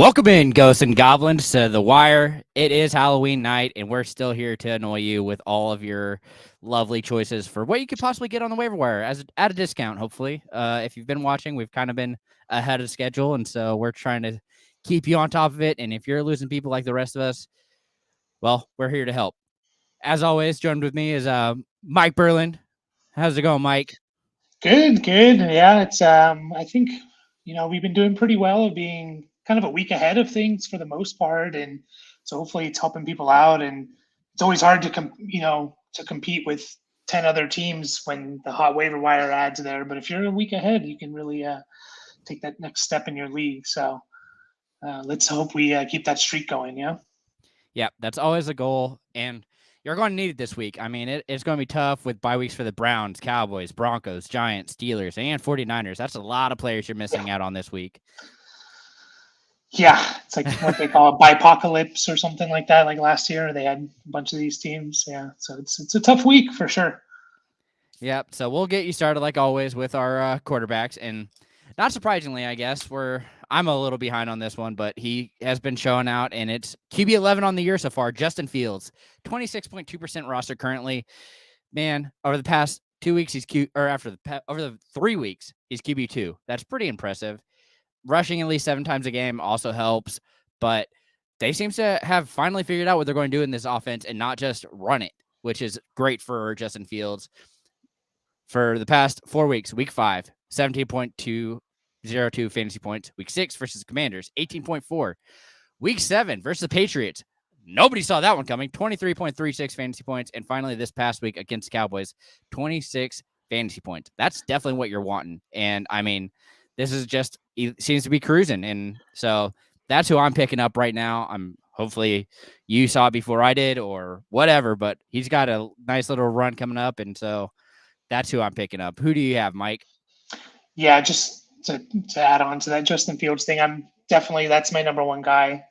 Welcome in, ghosts and goblins, to The Wire. It is Halloween night, and we're still here to annoy you with all of your lovely choices for what you could possibly get on the waiver wire at a discount, hopefully. If you've been watching, we've kind of been ahead of schedule, and so we're trying to keep you on top of it. And if you're losing people like the rest of us, well, we're here to help. As always, joined with me is Mike Berlin. How's it going, Mike? Good. Yeah, it's I think we've been doing pretty well of being kind of a week ahead of things for the most part, and so hopefully it's helping people out. And it's always hard to to compete with 10 other teams when the hot waiver wire ads are there. But if you're a week ahead, you can really take that next step in your league. So let's hope we keep that streak going. Yeah. Yeah, that's always a goal, and you're going to need it this week. I mean, it's going to be tough with bye weeks for the Browns, Cowboys, Broncos, Giants, Steelers, and 49ers. That's a lot of players you're missing out on this week. Yeah, it's like what they call a bipocalypse or something like that. Like last year, they had a bunch of these teams. Yeah, so it's a tough week for sure. Yep, so we'll get you started like always with our quarterbacks, and not surprisingly, I guess I'm a little behind on this one, but he has been showing out, and it's QB 11 on the year so far. Justin Fields, 26.2% roster currently. Man, over the past 2 weeks, over the 3 weeks, he's QB2. That's pretty impressive. Rushing at least 7 times a game also helps, but they seem to have finally figured out what they're going to do in this offense and not just run it, which is great for Justin Fields. For the past 4 weeks, week 5, 17.202 fantasy points. Week 6 versus the Commanders, 18.4. Week 7 versus the Patriots. Nobody saw that one coming. 23.36 fantasy points. And finally, this past week against the Cowboys, 26 fantasy points. That's definitely what you're wanting. And I mean, this is just, he seems to be cruising. And so that's who I'm picking up right now. Hopefully you saw it before I did or whatever, but he's got a nice little run coming up. And so that's who I'm picking up. Who do you have, Mike? Yeah, just to add on to that Justin Fields thing, that's my number one guy.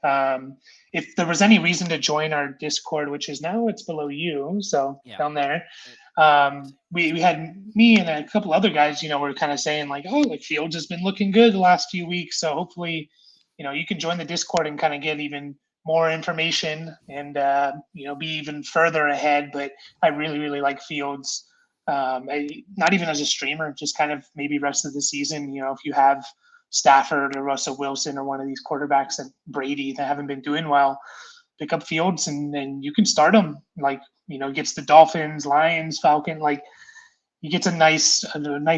If there was any reason to join our Discord, which is now it's below you, so down there, we had me and a couple other guys, were kind of saying like, oh, like Fields has been looking good the last few weeks, so hopefully, you can join the Discord and kind of get even more information and be even further ahead. But I really like Fields. Not even as a streamer, just kind of maybe rest of the season. If you have Stafford or Russell Wilson or one of these quarterbacks and Brady that haven't been doing well, pick up Fields and you can start him. Like, gets the Dolphins, Lions, Falcon. Like, he gets a nice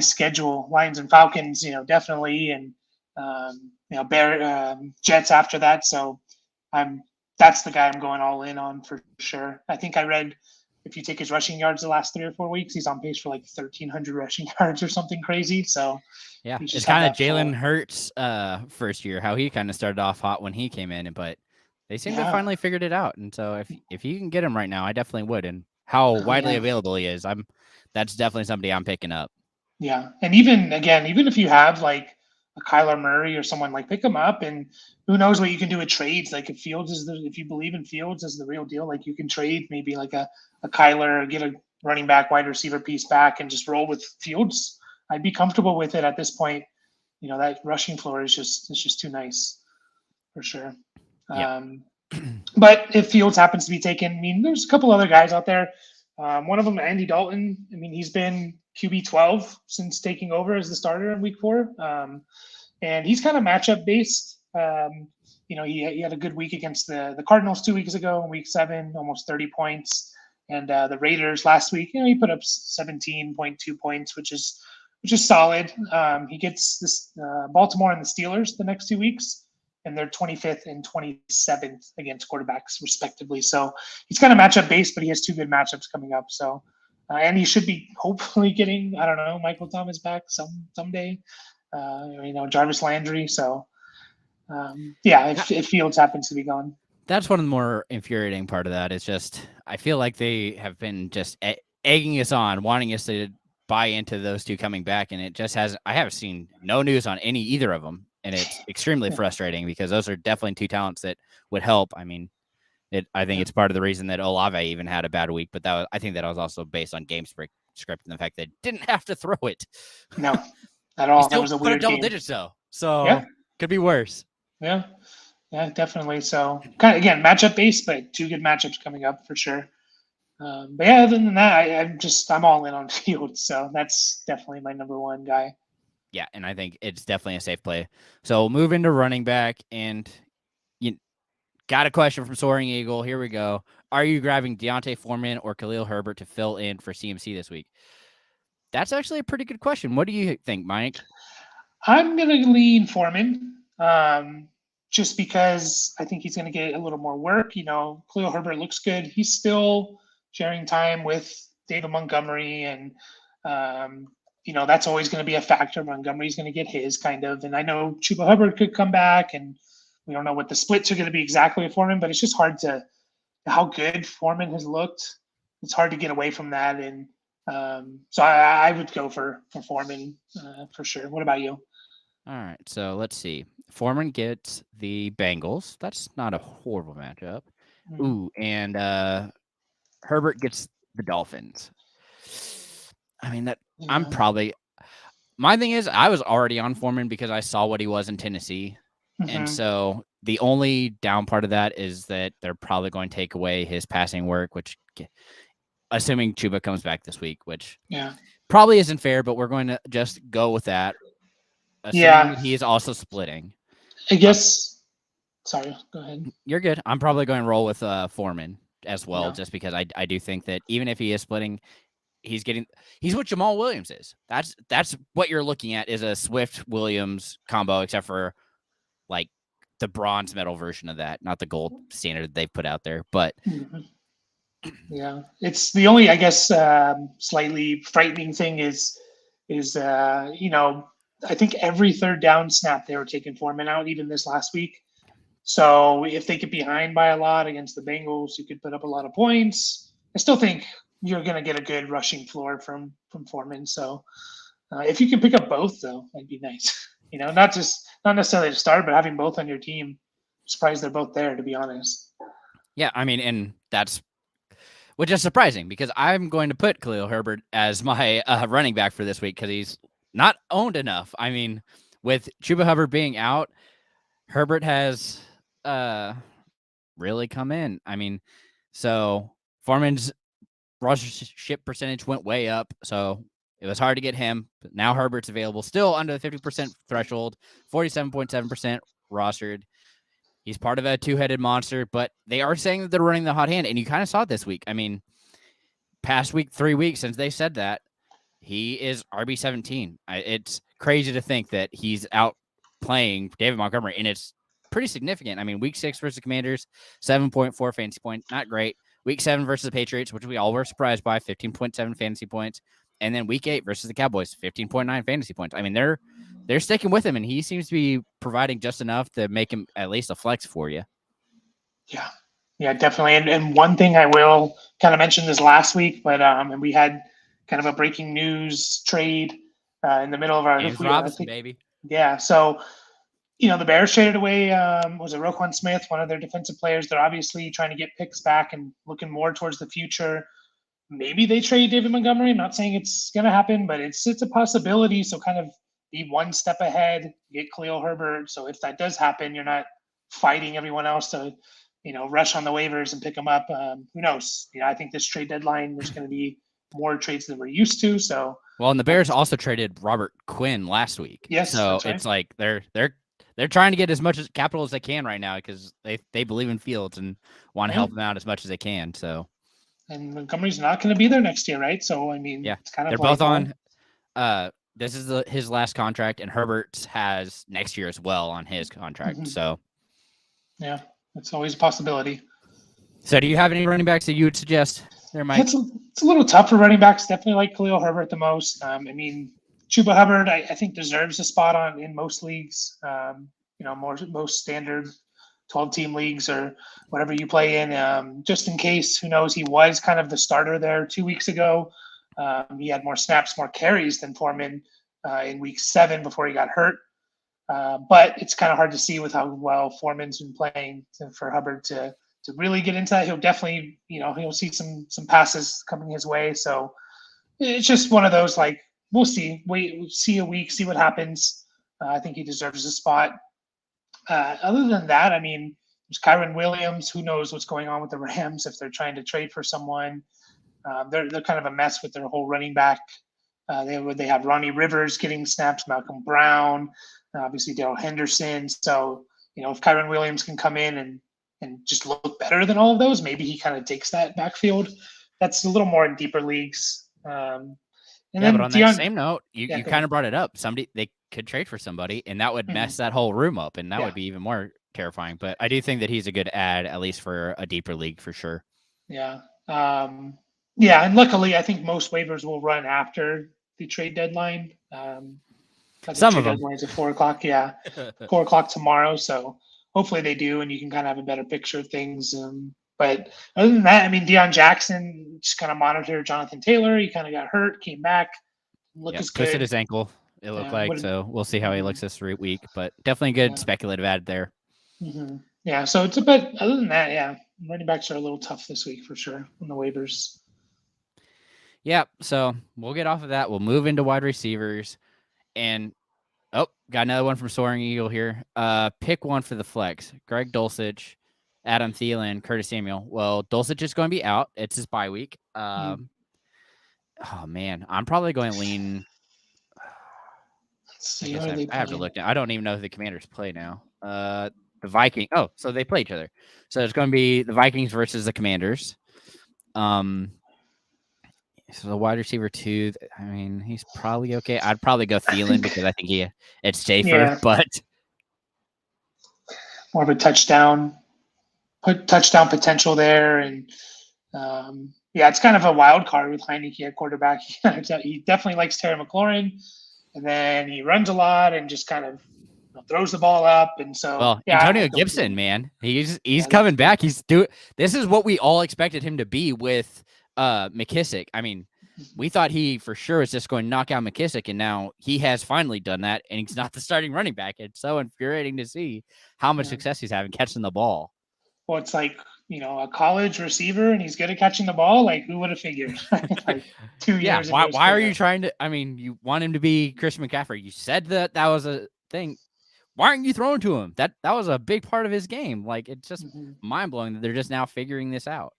schedule. Lions and Falcons, definitely, and Jets after that. So that's the guy I'm going all in on for sure. I think I read, if you take his rushing yards the last 3 or 4 weeks, he's on pace for like 1,300 rushing yards or something crazy. So yeah, it's kind of Jalen Hurts' first year, how he kind of started off hot when he came in, but they seem to have finally figured it out. And so if you can get him right now, I definitely would. And how widely available he is, that's definitely somebody I'm picking up. Yeah, and even if you have like a Kyler Murray or someone, like, pick him up, and who knows what you can do with trades. Like, if you believe in Fields as the real deal, like, you can trade maybe like a Kyler, get a running back, wide receiver piece back, and just roll with Fields. I'd be comfortable with it at this point. That rushing floor is just too nice for sure. Yep. But if Fields happens to be taken, I mean, there's a couple other guys out there. One of them, Andy Dalton. I mean, he's been QB 12 since taking over as the starter in week 4. And he's kind of matchup based. He had a good week against the Cardinals 2 weeks ago in week 7, almost 30 points. And the Raiders last week, he put up 17.2 points, which is solid. He gets this Baltimore and the Steelers the next 2 weeks, and they're 25th and 27th against quarterbacks respectively. So he's kind of matchup based, but he has 2 good matchups coming up. So and he should be hopefully getting, I don't know, Michael Thomas back someday. Jarvis Landry. So if Fields happens to be gone. That's one of the more infuriating part of that. Is just, I feel like they have been just egging us on, wanting us to buy into those two coming back, and it just hasn't. I have seen no news on either of them, and it's extremely frustrating because those are definitely 2 talents that would help. I mean, I think it's part of the reason that Olave even had a bad week, but I think that was also based on game script and the fact that didn't have to throw it. No, at all. That was a weird double digits though, so could be worse. Yeah. Yeah, definitely. So kind of again matchup based, but two good matchups coming up for sure. But yeah, other than that, I'm all in on Fields, so that's definitely my number one guy. Yeah, and I think it's definitely a safe play. So we'll move into running back, and you got a question from Soaring Eagle. Here we go. Are you grabbing Deontay Foreman or Khalil Herbert to fill in for CMC this week? That's actually a pretty good question. What do you think, Mike? I'm gonna lean Foreman, just because I think he's gonna get a little more work. Khalil Herbert looks good. He's still sharing time with David Montgomery, and that's always going to be a factor. Montgomery's going to get his kind of, and I know Chuba Hubbard could come back, and we don't know what the splits are going to be exactly with Foreman, but it's just hard to how good Foreman has looked. It's hard to get away from that, and so I would go for Foreman for sure. What about you? All right, so let's see. Foreman gets the Bengals. That's not a horrible matchup. Ooh, and Herbert gets the Dolphins. I mean, I'm probably. My thing is, I was already on Foreman because I saw what he was in Tennessee. And so the only down part of that is that they're probably going to take away his passing work, which, assuming Chuba comes back this week, which probably isn't fair, but we're going to just go with that. Assuming that he is also splitting. I guess. Sorry, go ahead. You're good. I'm probably going to roll with Foreman as well, just because I do think that even if he is splitting, he's what Jamal Williams is. That's what you're looking at is a Swift Williams combo, except for like the bronze medal version of that, not the gold standard they've put out there. But yeah, it's the only, I guess, slightly frightening thing is I think every third down snap they were taking Foreman out, even this last week. So if they get behind by a lot against the Bengals, you could put up a lot of points. I still think you're going to get a good rushing floor from Foreman. So if you can pick up both, though, that'd be nice. Not necessarily to start, but having both on your team. I'm surprised they're both there, to be honest. Yeah, I mean, and which is surprising because I'm going to put Khalil Herbert as my running back for this week because he's not owned enough. I mean, with Chuba Hubbard being out, Herbert has really come in. I mean, so Foreman's rushership percentage went way up, so it was hard to get him. But now Herbert's available, still under the 50% threshold, 47.7% rostered. He's part of a two-headed monster, but they are saying that they're running the hot hand, and you kind of saw it this week. I mean, past week, 3 weeks since they said that, he is RB17. It's crazy to think that he's out playing David Montgomery, and it's pretty significant. I mean, week 6 versus Commanders, 7.4 fantasy points, not great. Week 7 versus the Patriots, which we all were surprised by, 15.7 fantasy points. And then week 8 versus the Cowboys, 15.9 fantasy points. I mean, they're sticking with him, and he seems to be providing just enough to make him at least a flex for you. Yeah, definitely. And one thing I will kind of mention this last week, but and we had kind of a breaking news trade in the middle of our James Robinson, baby. Yeah, so the Bears traded away was it Roquan Smith, one of their defensive players. They're obviously trying to get picks back and looking more towards the future. Maybe they trade David Montgomery. I'm not saying it's going to happen, but it's a possibility. So kind of be one step ahead, get Khalil Herbert. So if that does happen, you're not fighting everyone else to, rush on the waivers and pick them up. Who knows? I think this trade deadline, there's going to be more trades than we're used to. So well, and the Bears also traded Robert Quinn last week. Yes, so it's like they're trying to get as much capital as they can right now because they believe in Fields and want to help them out as much as they can. So. And Montgomery's not going to be there next year, right? So I mean, yeah, it's kind of they're both on. This is his last contract, and Herbert has next year as well on his contract. So, yeah, it's always a possibility. So, do you have any running backs that you would suggest there, Mike? It's a little tough for running backs. Definitely like Khalil Herbert the most. I mean, Chuba Hubbard, I think deserves a spot in most leagues. Most standard 12-team leagues or whatever you play in, just in case. Who knows? He was kind of the starter there 2 weeks ago. He had more snaps, more carries than Foreman in week 7 before he got hurt. But it's kind of hard to see with how well Foreman's been playing for Hubbard to really get into that. He'll definitely, he'll see some passes coming his way. So it's just one of those, like, we'll see. See a week, see what happens. I think he deserves a spot. Other than that, I mean, there's Kyron Williams. Who knows what's going on with the Rams if they're trying to trade for someone. They're kind of a mess with their whole running back. They have Ronnie Rivers getting snaps, Malcolm Brown, obviously Darrell Henderson. So if Kyron Williams can come in and just look better than all of those, maybe he kind of takes that backfield. That's a little more in deeper leagues. But on that same note, you Yeah, kind of brought it up. They could trade for somebody, and that would mess that whole room up, and that would be even more terrifying. But I do think that he's a good add, at least for a deeper league, for sure. Yeah. And luckily, I think most waivers will run after the trade deadline. Some of them. Deadline's at 4:00. Yeah, 4:00 tomorrow. So hopefully they do, and you can kind of have a better picture of things. But other than that, I mean, Deion Jackson just kind of monitored Jonathan Taylor. He kind of got hurt, came back, twisted his ankle. It looked like, so we'll see how he looks this week. But definitely a good speculative add there. Mm-hmm. Yeah, so it's a bit. Other than that, yeah, running backs are a little tough this week for sure on the waivers. Yeah, so we'll get off of that. We'll move into wide receivers, and got another one from Soaring Eagle here. Pick one for the flex: Greg Dulcich, Adam Thielen, Curtis Samuel. Well, Dulcich is going to be out. It's his bye week. Oh man, I'm probably going to lean. I have to look now. I don't even know who the Commanders play now. The Vikings. Oh, so they play each other. So it's going to be the Vikings versus the Commanders. So the wide receiver 2, I mean, he's probably okay. I'd probably go Thielen because I think it's safer, but more of a touchdown potential there. And it's kind of a wild card with Heineke at quarterback. He definitely likes Terry McLaurin, and then he runs a lot and just kind of throws the ball up. And so, Antonio Gibson, man, he's coming back. This is what we all expected him to be with McKissick. I mean, we thought he for sure was just going to knock out McKissick, and now he has finally done that, and he's not the starting running back. It's so infuriating to see how much success he's having catching the ball. Well, it's like, a college receiver, and he's good at catching the ball. Like, who would have figured? Like 2 years ago. Why are you trying to? I mean, you want him to be Christian McCaffrey. You said that was a thing. Why aren't you throwing to him? That was a big part of his game. Like, it's just mind blowing that they're just now figuring this out.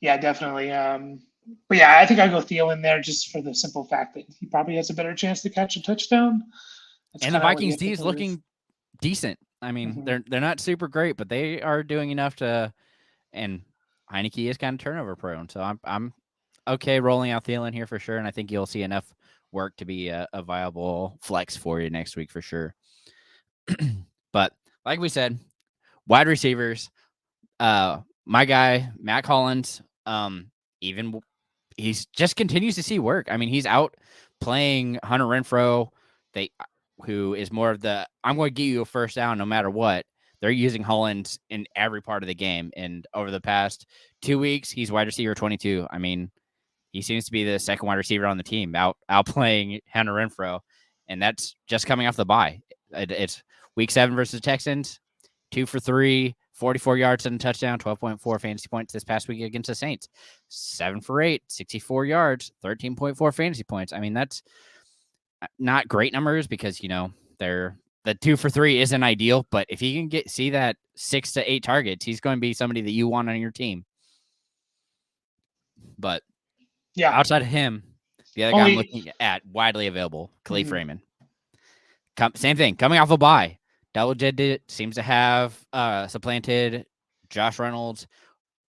Yeah, definitely. But I think I go Thielen there just for the simple fact that he probably has a better chance to catch a touchdown. And the Vikings D is looking decent. I mean, they're not super great, but they are doing enough to. And Heineke is kind of turnover prone, so I'm okay rolling out Thielen here for sure, and I think you'll see enough work to be a viable flex for you next week for sure. But like we said, wide receivers, my guy Matt Collins, he's just continues to see work. I mean, he's out playing Hunter Renfrow, who is more of the I'm going to get you a first down no matter what. They're using Hollins in every part of the game, and over the past 2 weeks, he's wide receiver 22. I mean, he seems to be the second wide receiver on the team, outplaying Hunter Renfrow, and that's just coming off the bye. It's week 7 versus Texans, 2 for 3, 44 yards and a touchdown, 12.4 fantasy points this past week against the Saints. 7 for 8, 64 yards, 13.4 fantasy points. I mean, that's not great numbers because, they're the 2 for 3 isn't ideal, but if he can see that 6 to 8 targets, he's going to be somebody that you want on your team. But outside of him, the other guy I'm looking at widely available, Khalif Raymond. Same thing, coming off a bye. Double digit seems to have supplanted Josh Reynolds,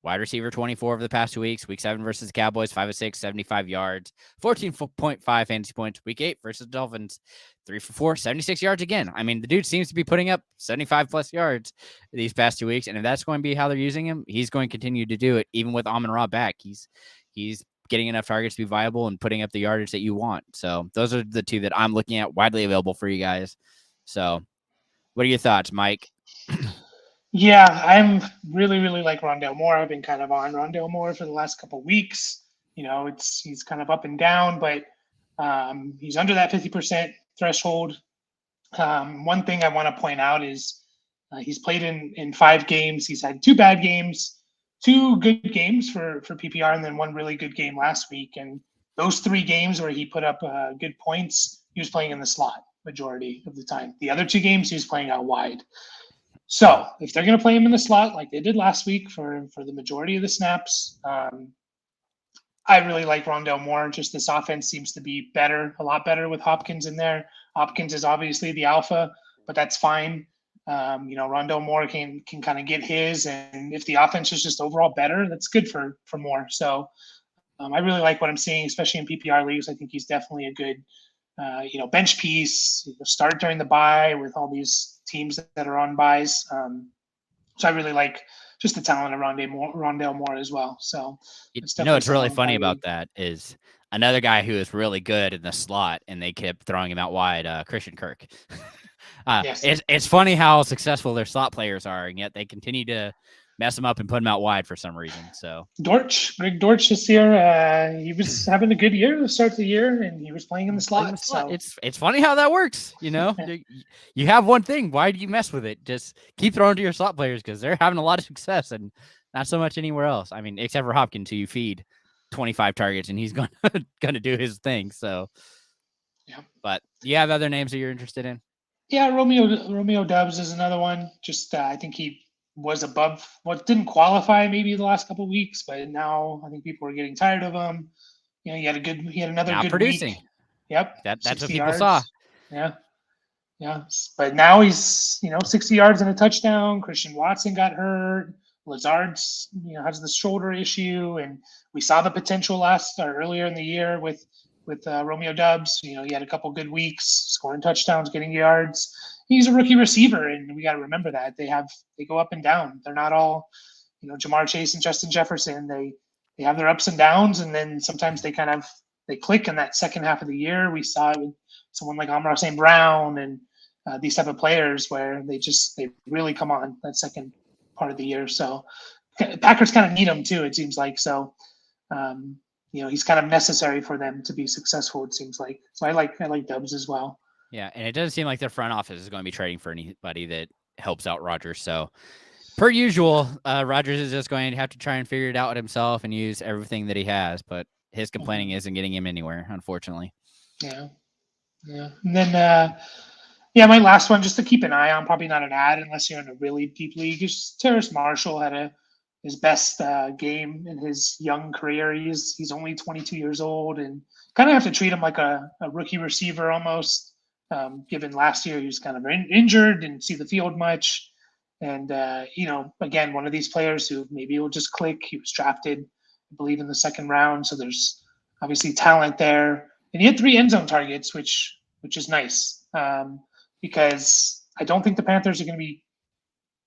wide receiver 24 over the past 2 weeks. Week 7 versus the Cowboys, 5 of 6, 75 yards, 14.5 fantasy points. Week 8 versus the Dolphins, 3 for 4, 76 yards again. I mean, the dude seems to be putting up 75 plus yards these past 2 weeks, and if that's going to be how they're using him, he's going to continue to do it even with Amon-Ra back. He's getting enough targets to be viable and putting up the yardage that you want. So those are the 2 that I'm looking at widely available for you guys. So what are your thoughts, Mike? Yeah, I'm really, really like Rondale Moore. I've been kind of on Rondale Moore for the last couple of weeks. He's kind of up and down, but he's under that 50% threshold. One thing I want to point out is he's played in 5 games. He's had 2 bad games, 2 good games for PPR, and then 1 really good game last week. And those 3 games where he put up good points, he was playing in the slot. majority of the time. The other 2 games, he was playing out wide. So if they're going to play him in the slot like they did last week for the majority of the snaps, I really like Rondale Moore. Just this offense seems to be better, a lot better with Hopkins in there. Hopkins is obviously the alpha, but that's fine. Rondale Moore can kind of get his, and if the offense is just overall better, that's good for Moore. So I really like what I'm seeing, especially in PPR leagues. I think he's definitely a good, bench piece. Start during the bye with all these teams that are on buys. So I really like just the talent of Rondale Moore as well. So it's really funny about that is another guy who is really good in the slot, and they kept throwing him out wide, Christian Kirk. Yes. It's funny how successful their slot players are, and yet they continue to mess them up and put them out wide for some reason. So Greg Dortch this year, he was having a good year to start the year, and he was playing in the slot. So it's funny how that works. You have one thing. Why do you mess with it? Just keep throwing to your slot players because they're having a lot of success and not so much anywhere else. I mean, except for Hopkins, who you feed 25 targets and he's gonna do his thing. So, yeah. But do you have other names that you're interested in? Yeah, Romeo Doubs is another one. Just I think he was above what didn't qualify maybe the last couple of weeks, but now I think people are getting tired of him. He had another good producing. Week. Yep. That's what people saw. Yeah. Yeah. But now he's, 60 yards and a touchdown. Christian Watson got hurt. Lazard's, has the shoulder issue, and we saw the potential earlier in the year with Romeo Doubs. He had a couple good weeks, scoring touchdowns, getting yards. He's a rookie receiver, and we got to remember that they go up and down. They're not all, Jamar Chase and Justin Jefferson. They have their ups and downs, and then sometimes they click in that second half of the year. We saw it with someone like Amon-Ra St. Brown and these type of players where they really come on that second part of the year. So Packers kind of need him too, it seems like. So he's kind of necessary for them to be successful, it seems like. So I like Doubs as well. Yeah, and it doesn't seem like their front office is going to be trading for anybody that helps out Rodgers. So, per usual, Rodgers is just going to have to try and figure it out himself and use everything that he has. But his complaining isn't getting him anywhere, unfortunately. Yeah. And then, my last one, just to keep an eye on, probably not an ad unless you're in a really deep league, is Terrace Marshall had his best game in his young career. He's only 22 years old, and kind of have to treat him like a rookie receiver almost. Given last year he was kind of injured, didn't see the field much. And, again, one of these players who maybe will just click. He was drafted, I believe, in the second round. So there's obviously talent there. And he had 3 end zone targets, which is nice because I don't think the Panthers are going to be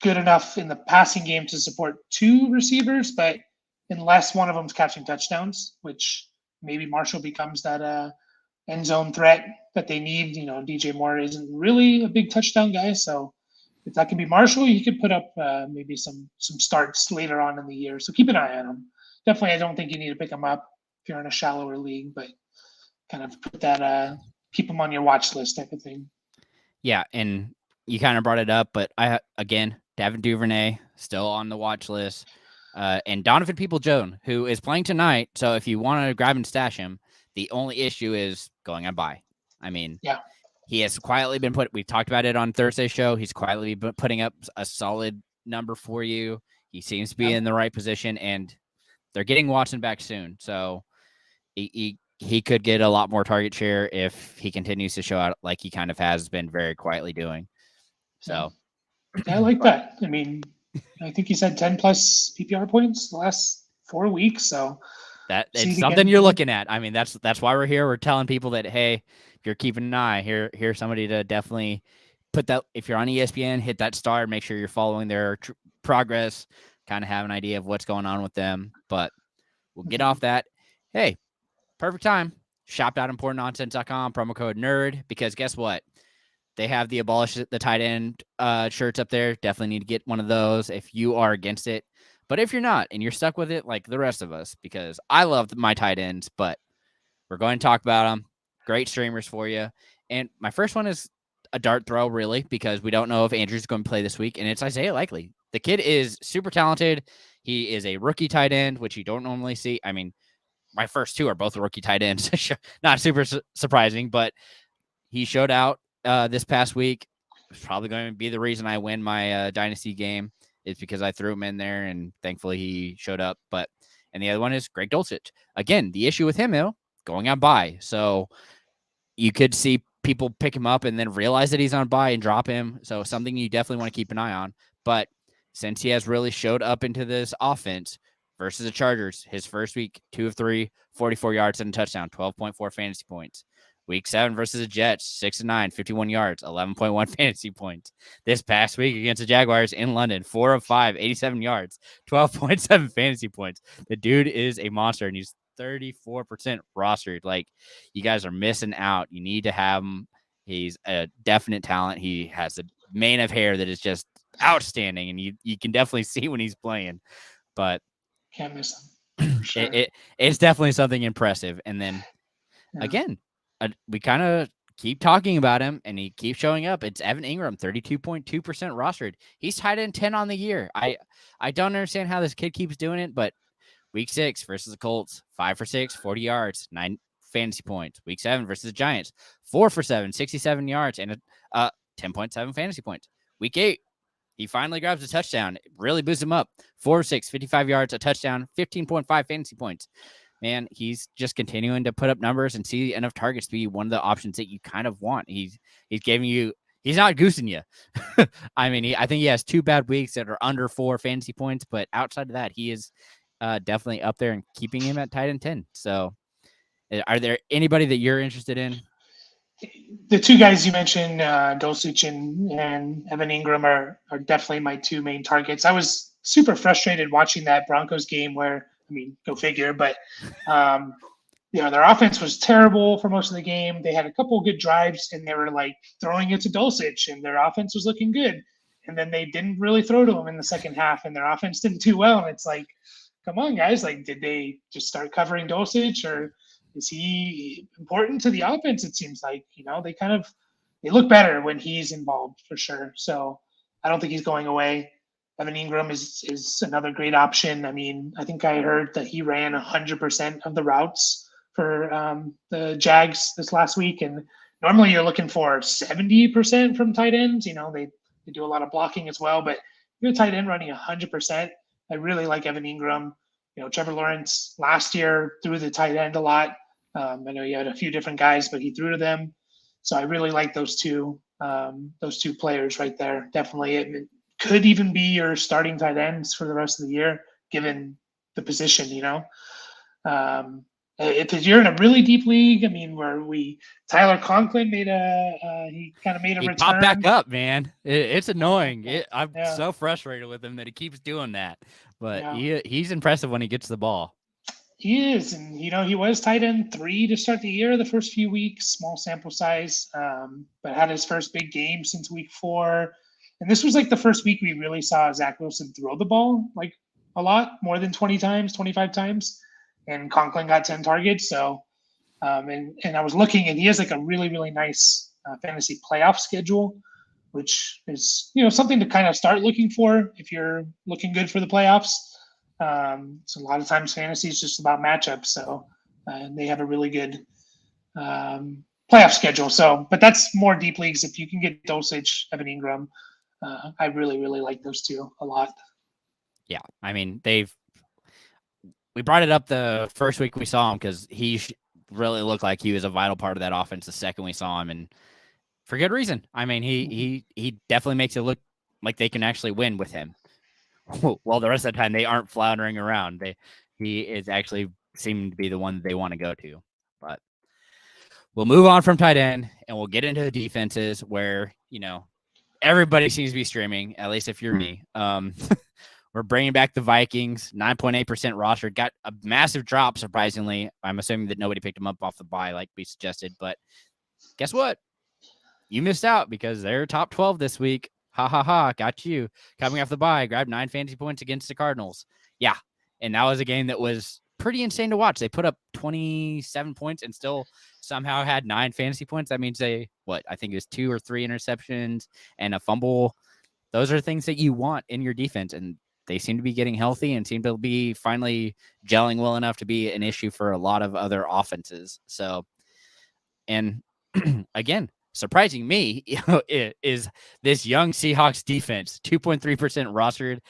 good enough in the passing game to support 2 receivers, but unless one of them's catching touchdowns, which maybe Marshall becomes that end zone threat that they need. DJ Moore isn't really a big touchdown guy, so if that can be Marshall, he could put up maybe some starts later on in the year. So keep an eye on him. Definitely, I don't think you need to pick him up if you're in a shallower league, but kind of put that keep him on your watch list type of thing. Yeah, and you kind of brought it up, but Devin Duvernay still on the watch list, and Donovan Peoples-Jones, who is playing tonight. So if you want to grab and stash him, the only issue is going on bye. I mean, yeah, he has quietly been we talked about it on Thursday's show. He's quietly been putting up a solid number for you. He seems to be in the right position, and they're getting Watson back soon. So he could get a lot more target share if he continues to show out like he kind of has been very quietly doing. So I like that. I mean, I think he said 10 plus PPR points the last 4 weeks. So it's something you're looking at. I mean, that's why we're here. We're telling people that, hey, if you're keeping an eye, here's somebody to definitely put that. If you're on ESPN, hit that star, make sure you're following their progress, kind of have an idea of what's going on with them. But we'll get off that. Hey, perfect time. Shop.importantnonsense.com, promo code NERD, because guess what? They have the abolish the tight end shirts up there. Definitely need to get one of those if you are against it. But if you're not and you're stuck with it like the rest of us, because I love my tight ends, but we're going to talk about them. Great streamers for you. And my first one is a dart throw, really, because we don't know if Andrew's going to play this week, and it's Isaiah Likely. The kid is super talented. He is a rookie tight end, which you don't normally see. I mean, my first 2 are both rookie tight ends. Not super surprising, but he showed out this past week. It's probably going to be the reason I win my dynasty game is because I threw him in there and thankfully he showed up. And the other one is Greg Dulcich. Again, the issue with him, going on bye. So you could see people pick him up and then realize that he's on bye and drop him. So something you definitely want to keep an eye on. But since he has really showed up into this offense versus the Chargers, his first week, 2 of 3, 44 yards and a touchdown, 12.4 fantasy points. Week 7 versus the Jets, 6 of 9, 51 yards, 11.1 fantasy points. This past week against the Jaguars in London, 4 of 5, 87 yards, 12.7 fantasy points. The dude is a monster, and he's 34% rostered. Like, you guys are missing out. You need to have him. He's a definite talent. He has a mane of hair that is just outstanding, and you can definitely see when he's playing. But can't miss him. Sure. It's definitely something impressive. And then again, we kind of keep talking about him, and he keeps showing up. It's Evan Ingram, 32.2% rostered. He's tied in 10 on the year. I don't understand how this kid keeps doing it, but week 6 versus the Colts, 5 for 6, 40 yards, 9 fantasy points. Week 7 versus the Giants, 4 for 7, 67 yards, and 10.7 fantasy points. Week 8, he finally grabs a touchdown. It really boosts him up. 4 of 6, 55 yards, a touchdown, 15.5 fantasy points. Man, he's just continuing to put up numbers and see enough targets to be one of the options that you kind of want. He's giving you, he's not goosing you. I mean, I think he has 2 bad weeks that are under 4 fantasy points, but outside of that, he is definitely up there and keeping him at tight end 10. So are there anybody that you're interested in? The 2 guys you mentioned, Dulcich and Evan Ingram are definitely my 2 main targets. I was super frustrated watching that Broncos game where, I mean, go figure, but their offense was terrible for most of the game. They had a couple of good drives, and they were like throwing it to Dulcich, and their offense was looking good. And then they didn't really throw to him in the second half, and their offense didn't do well. And it's like, come on, guys! Like, did they just start covering Dulcich, or is he important to the offense? It seems like they look better when he's involved for sure. So I don't think he's going away. Evan Ingram is another great option. I mean, I think I heard that he ran 100% of the routes for the Jags this last week. And normally you're looking for 70% from tight ends. They do a lot of blocking as well. But you're a tight end running 100%. I really like Evan Ingram. Trevor Lawrence last year threw the tight end a lot. I know he had a few different guys, but he threw to them. So I really like those two players right there. Definitely. It could even be your starting tight ends for the rest of the year, given the position, if you're in a really deep league, I mean, where Tyler Conklin made a return. Popped back up, man. It's annoying. I'm so frustrated with him that he keeps doing that, but he's impressive when he gets the ball. He is, and he was tight end 3 to start the year, the first few weeks, small sample size, but had his first big game since week 4. And this was like the first week we really saw Zach Wilson throw the ball like a lot, more than 20 times, 25 times. And Conklin got 10 targets. So, and I was looking, and he has like a really, really nice fantasy playoff schedule, which is, something to kind of start looking for if you're looking good for the playoffs. So a lot of times fantasy is just about matchups. So they have a really good playoff schedule. So, but that's more deep leagues. If you can get Dulcich, Evan Ingram, I really, really like those 2 a lot. Yeah. I mean, we brought it up the first week we saw him because he really looked like he was a vital part of that offense the second we saw him, and for good reason. I mean, he definitely makes it look like they can actually win with him. Well, the rest of the time they aren't floundering around. He is actually seeming to be the one that they want to go to. But we'll move on from tight end, and we'll get into the defenses where, everybody seems to be streaming, at least if you're me. We're bringing back the Vikings, 9.8% roster. Got a massive drop, surprisingly. I'm assuming that nobody picked them up off the bye like we suggested. But guess what? You missed out because they're top 12 this week. Ha, ha, ha. Got you. Coming off the bye, grabbed 9 fantasy points against the Cardinals. Yeah. And that was a game that was pretty insane to watch. They put up 27 points and still somehow had 9 fantasy points. That means I think it was 2 or 3 interceptions and a fumble. Those are things that you want in your defense. And they seem to be getting healthy and seem to be finally gelling well enough to be an issue for a lot of other offenses. So, and again, surprising me, is this young Seahawks defense, 2.3% rostered.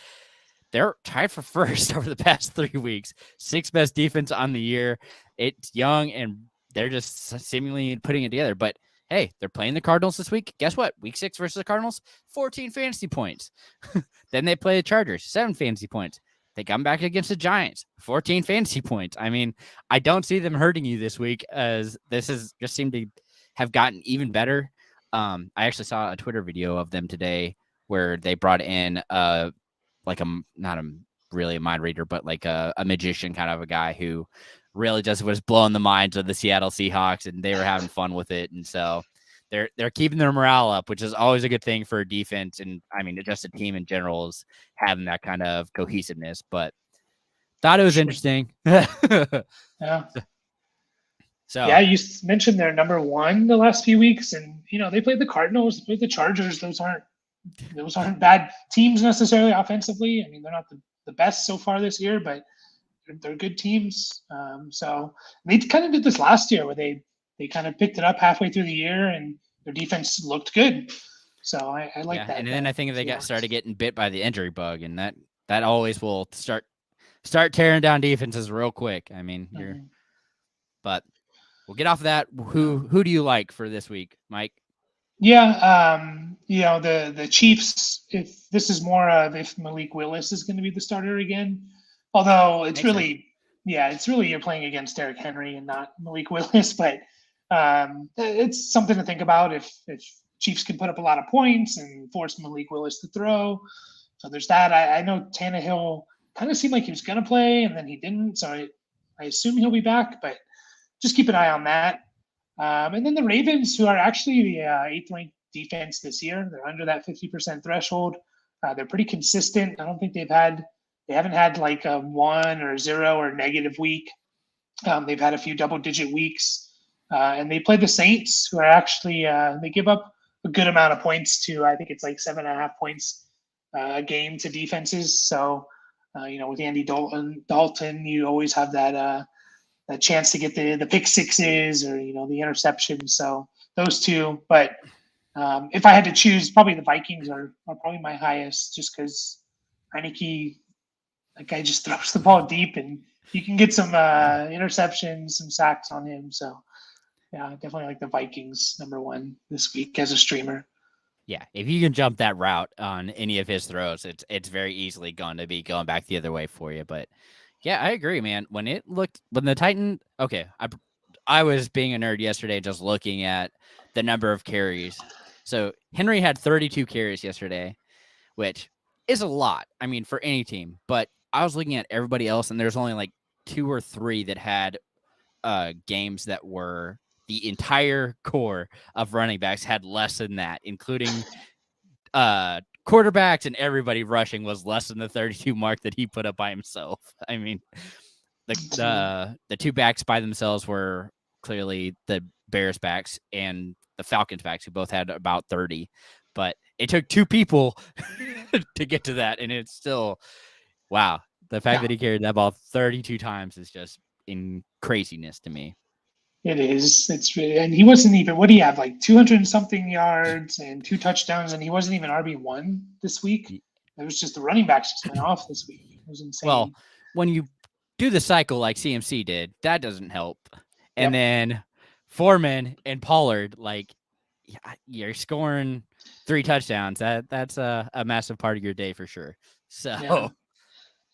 They're tied for first over the past 3 weeks. 6th best defense on the year. It's young, and they're just seemingly putting it together. But hey, they're playing the Cardinals this week. Guess what? Week 6 versus the Cardinals, 14 fantasy points. Then they play the Chargers, 7 fantasy points. They come back against the Giants, 14 fantasy points. I mean, I don't see them hurting you this week, as this has just seemed to have gotten even better. I actually saw a Twitter video of them today where they brought in like not really a mind reader, but like a magician kind of a guy who really just was blowing the minds of the Seattle Seahawks, and they were having fun with it. And so they're keeping their morale up, which is always a good thing for a defense. And I mean, just a team in general is having that kind of cohesiveness, but thought it was interesting. Yeah. So yeah, you mentioned they're number 1 the last few weeks, and they played the Cardinals, they played the Chargers. Those aren't bad teams necessarily offensively. I mean, they're not the best so far this year, but they're good teams. So they kind of did this last year where they kind of picked it up halfway through the year, and their defense looked good. So I like that. And then I think they started getting bit by the injury bug, and that always will start tearing down defenses real quick. I mean, but we'll get off of that. Who do you like for this week, Mike? Yeah, the Chiefs, if this is more of if Malik Willis is going to be the starter again, although it's really you're playing against Derrick Henry and not Malik Willis, but it's something to think about if Chiefs can put up a lot of points and force Malik Willis to throw. So there's that. I know Tannehill kind of seemed like he was going to play, and then he didn't, so I assume he'll be back, but just keep an eye on that. And then the Ravens, who are actually the 8th ranked defense this year, they're under that 50% threshold. They're pretty consistent. I don't think they haven't had like a 1 or 0 or negative week. They've had a few double-digit weeks, and they play the Saints, who are actually they give up a good amount of points to, I think it's like 7.5 points a game to defenses. So, with Andy Dalton, you always have that chance to get the pick sixes or the interceptions. So those two. But if I had to choose, probably the Vikings are probably my highest, just because Heineke, that guy just throws the ball deep, and you can get some interceptions, some sacks on him. So yeah, definitely like the Vikings number 1 this week as a streamer. Yeah, if you can jump that route on any of his throws, it's very easily going to be going back the other way for you. But yeah, I agree, man. When the Titan, okay, I was being a nerd yesterday, just looking at the number of carries. So Henry had 32 carries yesterday, which is a lot. I mean, for any team. But I was looking at everybody else, and there's only like 2 or 3 that had games that were the entire core of running backs had less than that, including quarterbacks, and everybody rushing was less than the 32 mark that he put up by himself. I mean, the 2 backs by themselves were clearly the Bears backs and the Falcons backs, who both had about 30. But it took 2 people to get to that, and it's still, wow. The fact that he carried that ball 32 times is just in craziness to me. It is. It's really, and he wasn't even, what do you have, like 200 and something yards and 2 touchdowns, and he wasn't even RB1 this week. It was just the running backs just went off this week. It was insane. Well, when you do the cycle like CMC did, that doesn't help. And then Foreman and Pollard, like, you're scoring 3 touchdowns. That's a massive part of your day for sure. So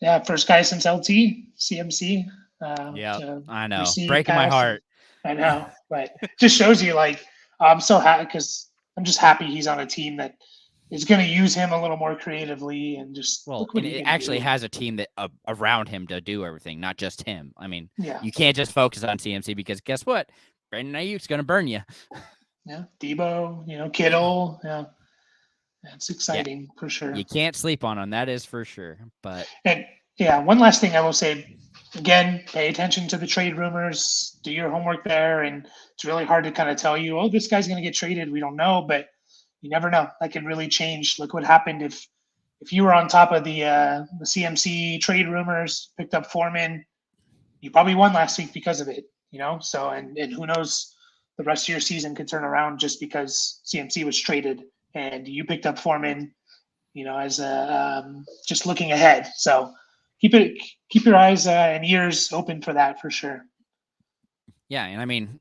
yeah, first guy since LT, CMC. I know. Breaking my heart. I know, but just shows you, like, I'm so happy because I'm just happy he's on a team that is going to use him a little more creatively, and just it actually has a team that around him to do everything, not just him. I mean, you can't just focus on CMC, because guess what? Brandon Ayuk's going to burn you. Yeah, Debo, Kittle. Yeah, it's exciting for sure. You can't sleep on him, that is for sure. But one last thing I will say. Again, pay attention to the trade rumors, do your homework there. And it's really hard to kind of tell you, this guy's going to get traded. We don't know, but you never know. That can really change. Look what happened if you were on top of the CMC trade rumors, picked up Foreman, you probably won last week because of it, So, and who knows the rest of your season could turn around just because CMC was traded and you picked up Foreman, as just looking ahead. So keep your eyes and ears open for that for sure. Yeah, and I mean,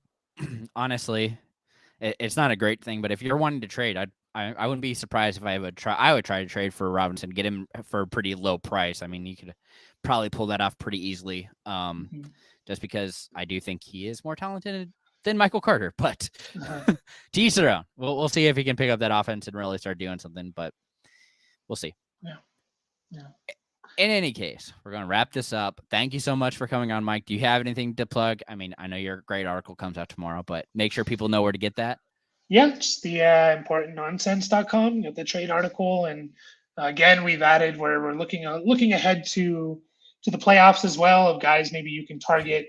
honestly, it's not a great thing, but if you're wanting to trade, I wouldn't be surprised if I would try to trade for Robinson, get him for a pretty low price. I mean, you could probably pull that off pretty easily. Just because I do think he is more talented than Michael Carter, but to each their own. We'll see if he can pick up that offense and really start doing something, but we'll see. Yeah. In any case, we're going to wrap this up. Thank you so much for coming on, Mike. Do you have anything to plug? I mean, I know your great article comes out tomorrow, but make sure people know where to get that. Yeah, just the importantnonsense.com. You have the trade article, and again, we've added where we're looking ahead to the playoffs as well, of guys maybe you can target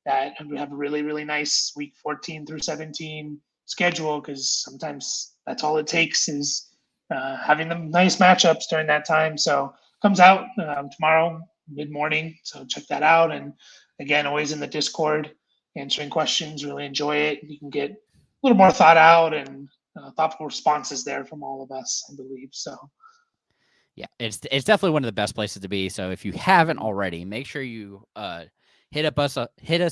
that have a really, really nice week 14 through 17 schedule, because sometimes that's all it takes is having the nice matchups during that time. So comes out tomorrow mid-morning, so check that out. And again, always in the Discord answering questions. Really enjoy it. You can get a little more thought out and thoughtful responses there from all of us, I believe. So yeah, it's definitely one of the best places to be. So if you haven't already, make sure you hit us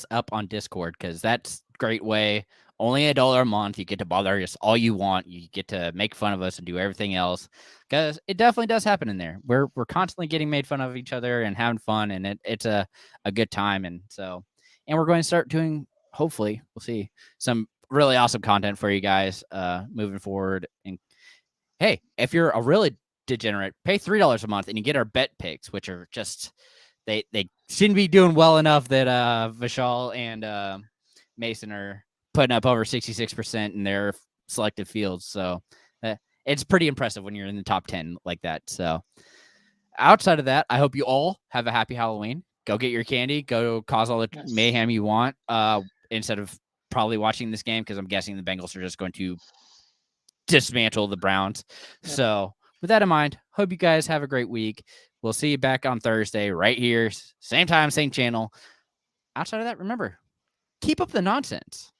up on Discord, because that's a great way. Only $1 a month. You get to bother us all you want. You get to make fun of us and do everything else, because it definitely does happen in there. We're constantly getting made fun of each other and having fun, and it's a good time. And we're going to start doing, hopefully, we'll see, some really awesome content for you guys moving forward. And hey, if you're a really degenerate, pay $3 a month and you get our bet picks, which are just they seem to be doing well enough that Vishal and Mason are putting up over 66% in their selected fields. So it's pretty impressive when you're in the top 10 like that. So outside of that, I hope you all have a happy Halloween. Go get your candy. Go cause all the mayhem you want instead of probably watching this game, because I'm guessing the Bengals are just going to dismantle the Browns. Yeah. So with that in mind, hope you guys have a great week. We'll see you back on Thursday right here. Same time, same channel. Outside of that, remember, keep up the nonsense.